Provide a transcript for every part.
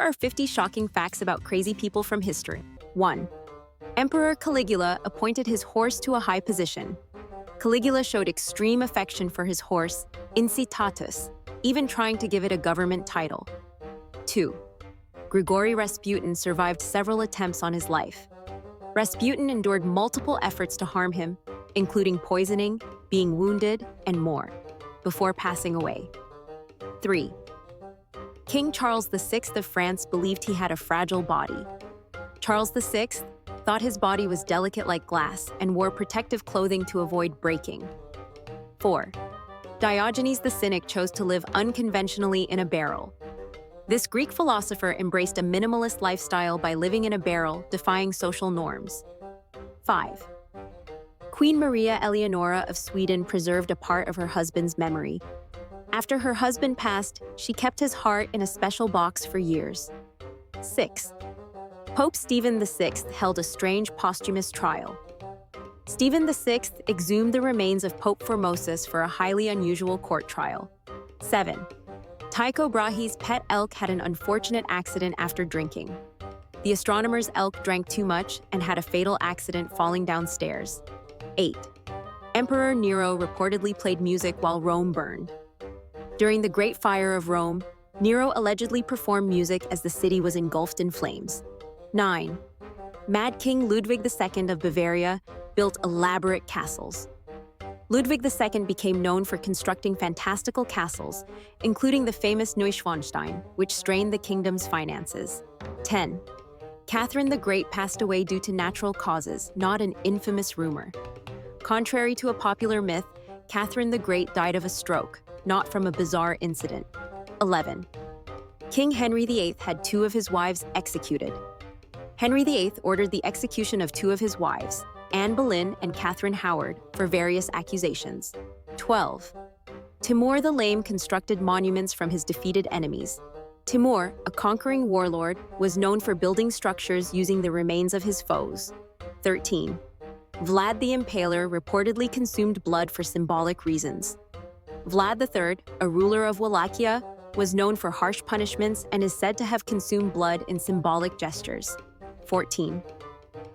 are 50 shocking facts about crazy people from history. 1. Emperor Caligula appointed his horse to a high position. Caligula showed extreme affection for his horse, Incitatus, even trying to give it a government title. 2. Grigory Rasputin survived several attempts on his life. Rasputin endured multiple efforts to harm him, including poisoning, being wounded, and more, before passing away. 3. King Charles VI of France believed he had a fragile body. Charles VI thought his body was delicate like glass and wore protective clothing to avoid breaking. 4. Diogenes the Cynic chose to live unconventionally in a barrel. This Greek philosopher embraced a minimalist lifestyle by living in a barrel, defying social norms. 5. Queen Maria Eleonora of Sweden preserved a part of her husband's memory. After her husband passed, she kept his heart in a special box for years. 6. Pope Stephen VI held a strange posthumous trial. Stephen VI exhumed the remains of Pope Formosus for a highly unusual court trial. 7. Tycho Brahe's pet elk had an unfortunate accident after drinking. The astronomer's elk drank too much and had a fatal accident falling downstairs. 8. Emperor Nero reportedly played music while Rome burned. During the Great Fire of Rome, Nero allegedly performed music as the city was engulfed in flames. 9. Mad King Ludwig II of Bavaria built elaborate castles. Ludwig II became known for constructing fantastical castles, including the famous Neuschwanstein, which strained the kingdom's finances. 10. Catherine the Great passed away due to natural causes, not an infamous rumor. Contrary to a popular myth, Catherine the Great died of a stroke, not from a bizarre incident. 11. King Henry VIII had 2 of his wives executed. Henry VIII ordered the execution of 2 of his wives, Anne Boleyn and Catherine Howard, for various accusations. 12. Timur the Lame constructed monuments from his defeated enemies. Timur, a conquering warlord, was known for building structures using the remains of his foes. 13. Vlad the Impaler reportedly consumed blood for symbolic reasons. Vlad III, a ruler of Wallachia, was known for harsh punishments and is said to have consumed blood in symbolic gestures. 14.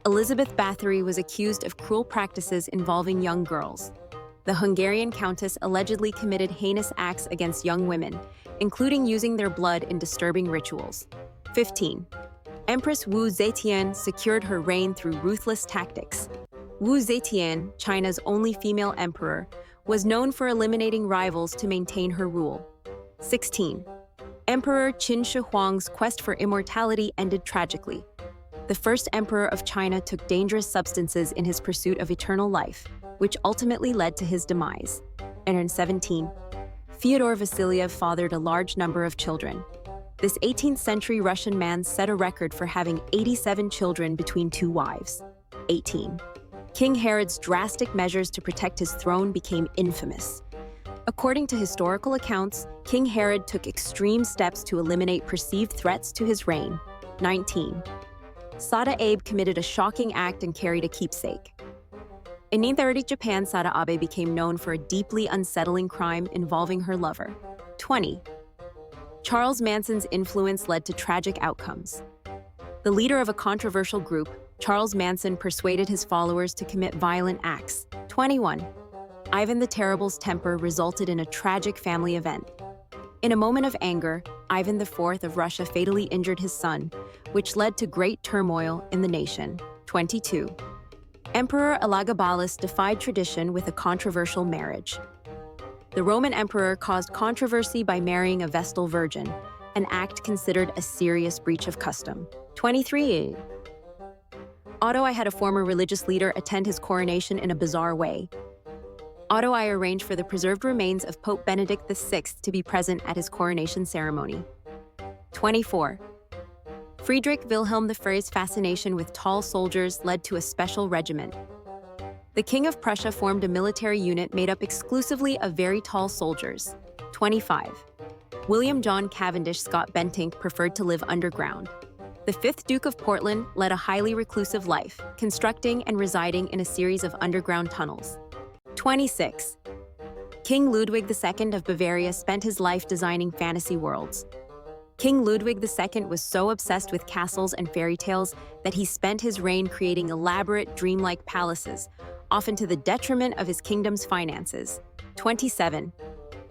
Elizabeth Bathory was accused of cruel practices involving young girls. The Hungarian countess allegedly committed heinous acts against young women, including using their blood in disturbing rituals. 15. Empress Wu Zetian secured her reign through ruthless tactics. Wu Zetian, China's only female emperor, was known for eliminating rivals to maintain her rule. 16. Emperor Qin Shi Huang's quest for immortality ended tragically. The first emperor of China took dangerous substances in his pursuit of eternal life, which ultimately led to his demise. And 17. Fyodor Vasilyev fathered a large number of children. This 18th-century Russian man set a record for having 87 children between 2 wives. 18. King Herod's drastic measures to protect his throne became infamous. According to historical accounts, King Herod took extreme steps to eliminate perceived threats to his reign. 19. Sada Abe committed a shocking act and carried a keepsake. In 1930 Japan, Sada Abe became known for a deeply unsettling crime involving her lover. 20. Charles Manson's influence led to tragic outcomes. The leader of a controversial group, Charles Manson persuaded his followers to commit violent acts. 21. Ivan the Terrible's temper resulted in a tragic family event. In a moment of anger, Ivan IV of Russia fatally injured his son, which led to great turmoil in the nation. 22. Emperor Elagabalus defied tradition with a controversial marriage. The Roman emperor caused controversy by marrying a Vestal virgin, an act considered a serious breach of custom. 23. Otto I had a former religious leader attend his coronation in a bizarre way. Otto I arranged for the preserved remains of Pope Benedict VI to be present at his coronation ceremony. 24. Friedrich Wilhelm I's fascination with tall soldiers led to a special regiment. The King of Prussia formed a military unit made up exclusively of very tall soldiers. 25. William John Cavendish Scott Bentinck preferred to live underground. The 5th Duke of Portland led a highly reclusive life, constructing and residing in a series of underground tunnels. 26. King Ludwig II of Bavaria spent his life designing fantasy worlds. King Ludwig II was so obsessed with castles and fairy tales that he spent his reign creating elaborate, dreamlike palaces, often to the detriment of his kingdom's finances. 27.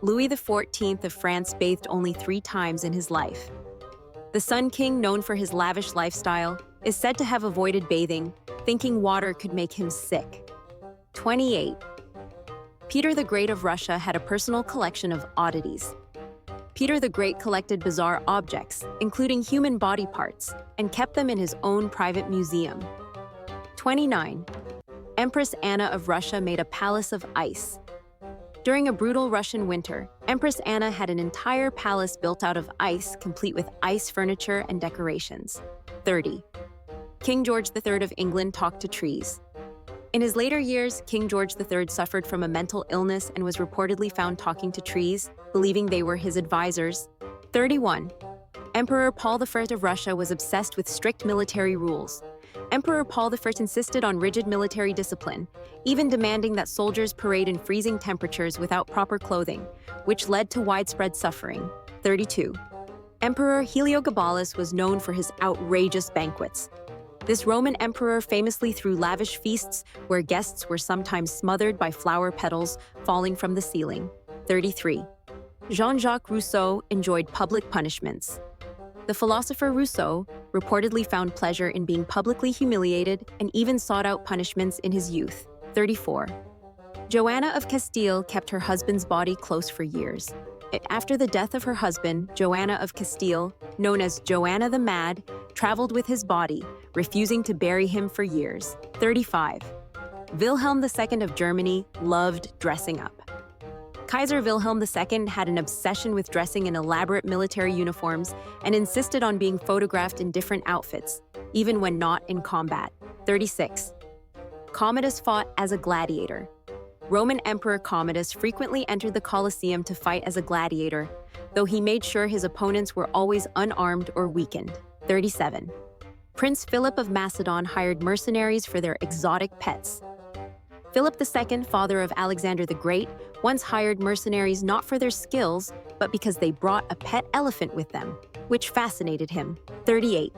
Louis XIV of France bathed only 3 times in his life. The Sun King, known for his lavish lifestyle, is said to have avoided bathing, thinking water could make him sick. 28. Peter the Great of Russia had a personal collection of oddities. Peter the Great collected bizarre objects, including human body parts, and kept them in his own private museum. 29. Empress Anna of Russia made a palace of ice. During a brutal Russian winter, Empress Anna had an entire palace built out of ice, complete with ice furniture and decorations. 30. King George III of England talked to trees. In his later years, King George III suffered from a mental illness and was reportedly found talking to trees, believing they were his advisors. 31. Emperor Paul I of Russia was obsessed with strict military rules. Emperor Paul I insisted on rigid military discipline, even demanding that soldiers parade in freezing temperatures without proper clothing, which led to widespread suffering. 32. Emperor Heliogabalus was known for his outrageous banquets. This Roman emperor famously threw lavish feasts where guests were sometimes smothered by flower petals falling from the ceiling. 33. Jean-Jacques Rousseau enjoyed public punishments. The philosopher Rousseau reportedly found pleasure in being publicly humiliated and even sought out punishments in his youth. 34. Joanna of Castile kept her husband's body close for years. After the death of her husband, Joanna of Castile, known as Joanna the Mad, traveled with his body, refusing to bury him for years. 35. Wilhelm II of Germany loved dressing up. Kaiser Wilhelm II had an obsession with dressing in elaborate military uniforms and insisted on being photographed in different outfits, even when not in combat. 36. Commodus fought as a gladiator. Roman Emperor Commodus frequently entered the Colosseum to fight as a gladiator, though he made sure his opponents were always unarmed or weakened. 37. Prince Philip of Macedon hired mercenaries for their exotic pets. Philip II, father of Alexander the Great, once hired mercenaries not for their skills, but because they brought a pet elephant with them, which fascinated him. 38.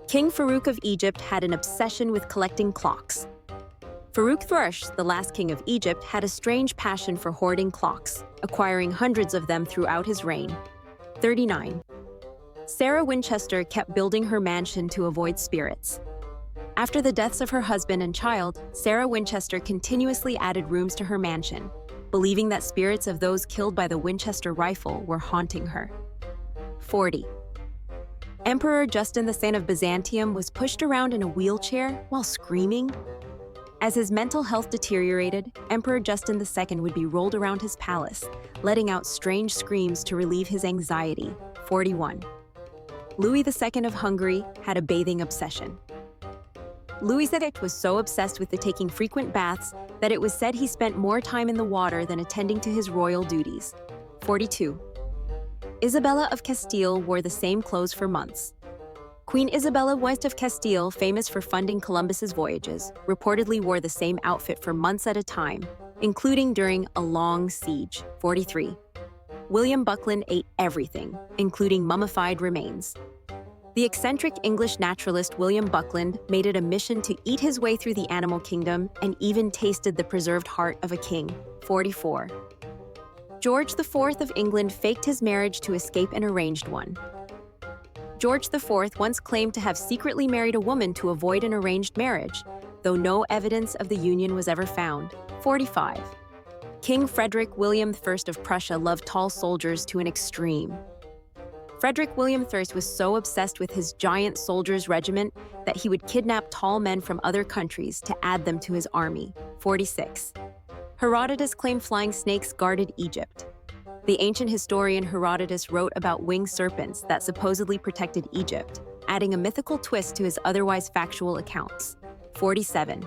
King Farouk of Egypt had an obsession with collecting clocks. Farouk Thrush, the last king of Egypt, had a strange passion for hoarding clocks, acquiring hundreds of them throughout his reign. 39. Sarah Winchester kept building her mansion to avoid spirits. After the deaths of her husband and child, Sarah Winchester continuously added rooms to her mansion, believing that spirits of those killed by the Winchester rifle were haunting her. 40. Emperor Justin II of Byzantium was pushed around in a wheelchair while screaming. As his mental health deteriorated, Emperor Justin II would be rolled around his palace, letting out strange screams to relieve his anxiety. 41. Louis II of Hungary had a bathing obsession. Louis II was so obsessed with taking frequent baths that it was said he spent more time in the water than attending to his royal duties. 42. Isabella of Castile wore the same clothes for months. Queen Isabella West of Castile, famous for funding Columbus's voyages, reportedly wore the same outfit for months at a time, including during a long siege. 43. William Buckland ate everything, including mummified remains. The eccentric English naturalist William Buckland made it a mission to eat his way through the animal kingdom and even tasted the preserved heart of a king. 44. George IV of England faked his marriage to escape an arranged one. George IV once claimed to have secretly married a woman to avoid an arranged marriage, though no evidence of the union was ever found. 45. King Frederick William I of Prussia loved tall soldiers to an extreme. Frederick William I was so obsessed with his giant soldiers' regiment that he would kidnap tall men from other countries to add them to his army. 46. Herodotus claimed flying snakes guarded Egypt. The ancient historian Herodotus wrote about winged serpents that supposedly protected Egypt, adding a mythical twist to his otherwise factual accounts. 47.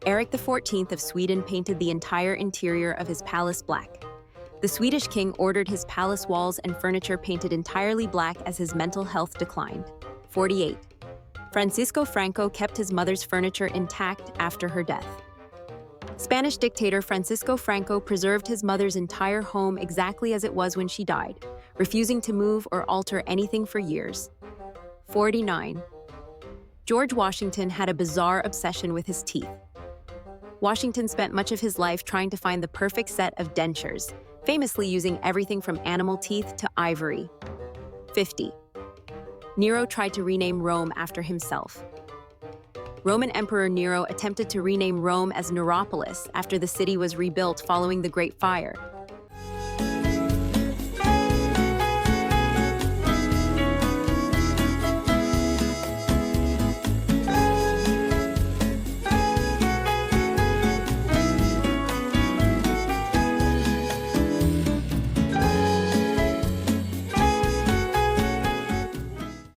Eric XIV of Sweden painted the entire interior of his palace black. The Swedish king ordered his palace walls and furniture painted entirely black as his mental health declined. 48. Francisco Franco kept his mother's furniture intact after her death. Spanish dictator Francisco Franco preserved his mother's entire home exactly as it was when she died, refusing to move or alter anything for years. 49. George Washington had a bizarre obsession with his teeth. Washington spent much of his life trying to find the perfect set of dentures, famously using everything from animal teeth to ivory. 50. Nero tried to rename Rome after himself. Roman Emperor Nero attempted to rename Rome as Neropolis after the city was rebuilt following the Great Fire.